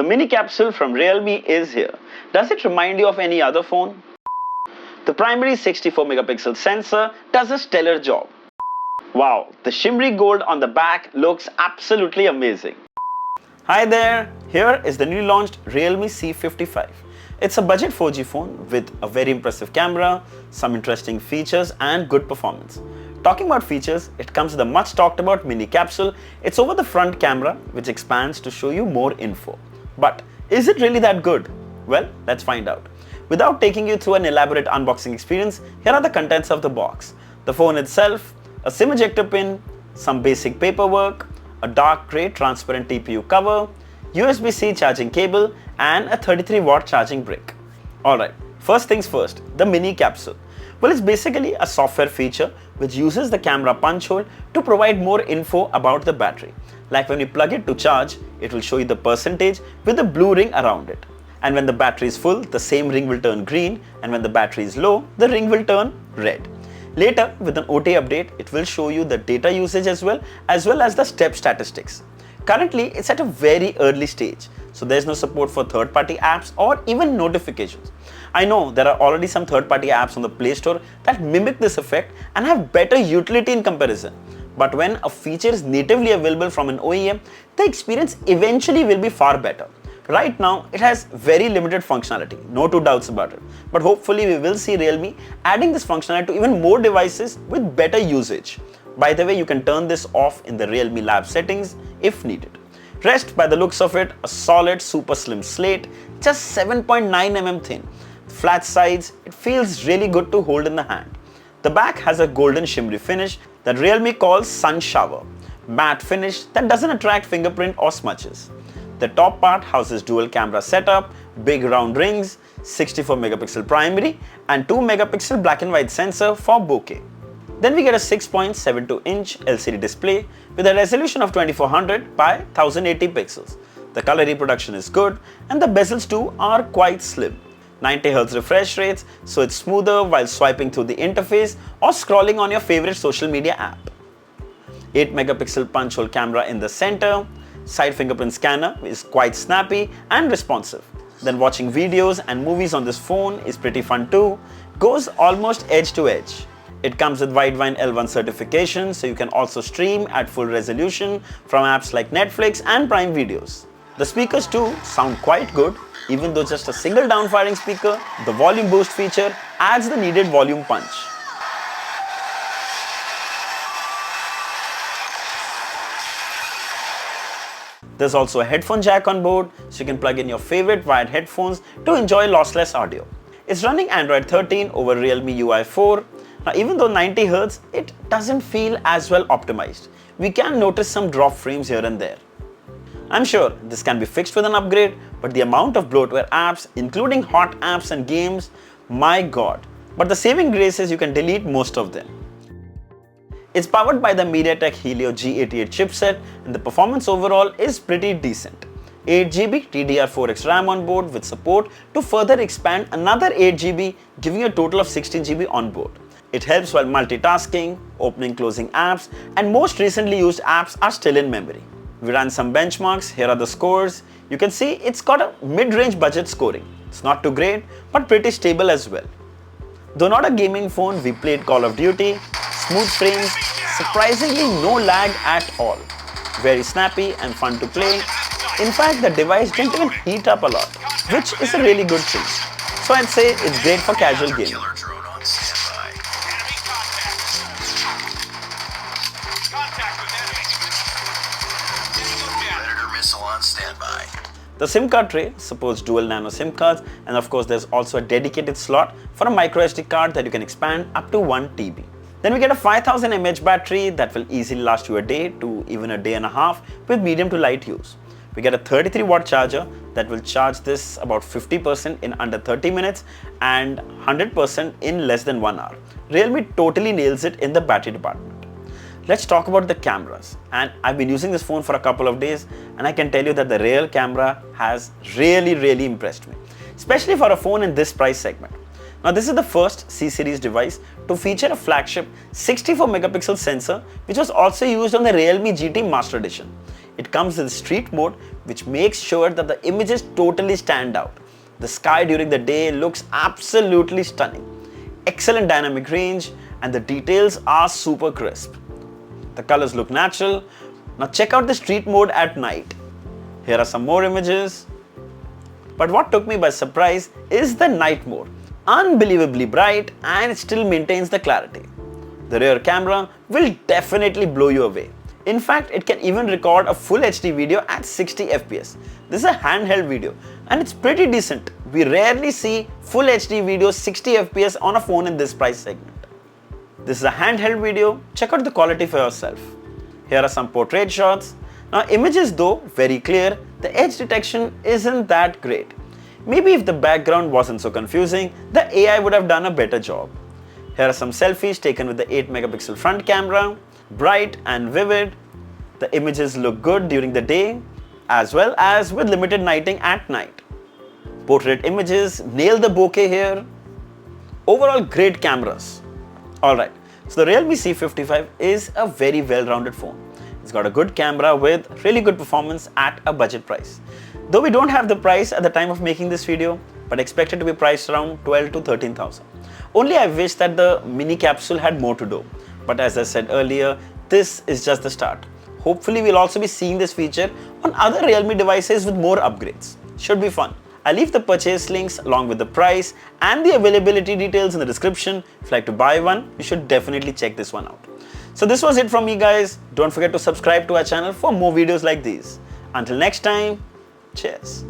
The Mini Capsule from Realme is here. Does it remind you of any other phone? The primary 64 megapixel sensor does a stellar job. Wow, the shimmery gold on the back looks absolutely amazing. Hi there, here is the newly launched Realme C55. It's a budget 4G phone with a very impressive camera, some interesting features and good performance. Talking about features, it comes with a much talked about Mini Capsule. It's over the front camera which expands to show you more info. But is it really that good? Well, let's find out. Without taking you through an elaborate unboxing experience, here are the contents of the box. The phone itself, a SIM ejector pin, some basic paperwork, a dark grey transparent TPU cover, USB-C charging cable and a 33-watt charging brick. Alright, first things first, the Mini Capsule. Well, it's basically a software feature which uses the camera punch hole to provide more info about the battery. Like when you plug it to charge, it will show you the percentage with a blue ring around it. And when the battery is full, the same ring will turn green, and when the battery is low, the ring will turn red. Later, with an OTA update, it will show you the data usage as well as the step statistics. Currently, it's at a very early stage, so there's no support for third-party apps or even notifications. I know there are already some third-party apps on the Play Store that mimic this effect and have better utility in comparison. But when a feature is natively available from an OEM, the experience eventually will be far better. Right now, it has very limited functionality, no two doubts about it. But hopefully we will see Realme adding this functionality to even more devices with better usage. By the way, you can turn this off in the Realme Lab settings if needed. Rest, by the looks of it, a solid super slim slate, just 7.9 mm thin. Flat sides, it feels really good to hold in the hand. The back has a golden shimmery finish that Realme calls sun shower. Matte finish that doesn't attract fingerprint or smudges. The top part houses dual camera setup, big round rings, 64 megapixel primary and 2 megapixel black and white sensor for bokeh. Then we get a 6.72 inch LCD display with a resolution of 2400 by 1080 pixels. The color reproduction is good and the bezels too are quite slim. 90Hz refresh rates, so it's smoother while swiping through the interface or scrolling on your favorite social media app. 8 megapixel punch hole camera in the center. Side fingerprint scanner is quite snappy and responsive. Then watching videos and movies on this phone is pretty fun too. Goes almost edge to edge. It comes with Widevine L1 certification, so you can also stream at full resolution from apps like Netflix and Prime Videos. The speakers too sound quite good. Even though just a single downfiring speaker, the volume boost feature adds the needed volume punch. There's also a headphone jack on board, so you can plug in your favorite wired headphones to enjoy lossless audio. It's running Android 13 over Realme UI 4. Now, even though 90 Hz, it doesn't feel as well optimized. We can notice some drop frames here and there. I'm sure this can be fixed with an upgrade, but the amount of bloatware apps, including hot apps and games, my god. But the saving grace is you can delete most of them. It's powered by the MediaTek Helio G88 chipset and the performance overall is pretty decent. 8GB DDR4X RAM on board with support to further expand another 8GB, giving a total of 16GB on board. It helps while multitasking, opening closing apps, and most recently used apps are still in memory. We ran some benchmarks, here are the scores. You can see it's got a mid-range budget scoring. It's not too great, but pretty stable as well. Though not a gaming phone, we played Call of Duty, smooth frames, surprisingly no lag at all. Very snappy and fun to play. In fact, the device didn't even heat up a lot, which is a really good thing. So I'd say it's great for casual gaming. The SIM card tray supports dual nano SIM cards, and of course there's also a dedicated slot for a micro SD card that you can expand up to 1 TB. Then we get a 5000 mAh battery that will easily last you a day to even a day and a half with medium to light use. We get a 33-watt charger that will charge this about 50% in under 30 minutes and 100% in less than 1 hour. Realme totally nails it in the battery department. Let's talk about the cameras, and I've been using this phone for a couple of days and I can tell you that the rear camera has really impressed me, especially for a phone in this price segment. Now this is the first C-series device to feature a flagship 64 megapixel sensor which was also used on the Realme GT Master Edition. It comes with street mode, which makes sure that the images totally stand out. The sky during the day looks absolutely stunning. Excellent dynamic range and the details are super crisp. The colors look natural. Now check out the street mode at night. Here are some more images. But what took me by surprise is the night mode. Unbelievably bright and it still maintains the clarity. The rear camera will definitely blow you away. In fact, it can even record a full HD video at 60 FPS. This is a handheld video and it's pretty decent. We rarely see full HD video 60 FPS on a phone in this price segment. This is a handheld video. Check out the quality for yourself. Here are some portrait shots. Now images though very clear, the edge detection isn't that great. Maybe if the background wasn't so confusing, the AI would have done a better job. Here are some selfies taken with the 8 megapixel front camera. Bright and vivid. The images look good during the day as well as with limited lighting at night. Portrait images nail the bokeh here. Overall great cameras. Alright, so the Realme C55 is a very well-rounded phone. It's got a good camera with really good performance at a budget price. Though we don't have the price at the time of making this video, but expect it to be priced around 12 to 13,000. Only I wish that the Mini Capsule had more to do. But as I said earlier, this is just the start. Hopefully we'll also be seeing this feature on other Realme devices with more upgrades. Should be fun. I'll leave the purchase links along with the price and the availability details in the description. If you'd like to buy one, you should definitely check this one out. So this was it from me guys. Don't forget to subscribe to our channel for more videos like these. Until next time, cheers.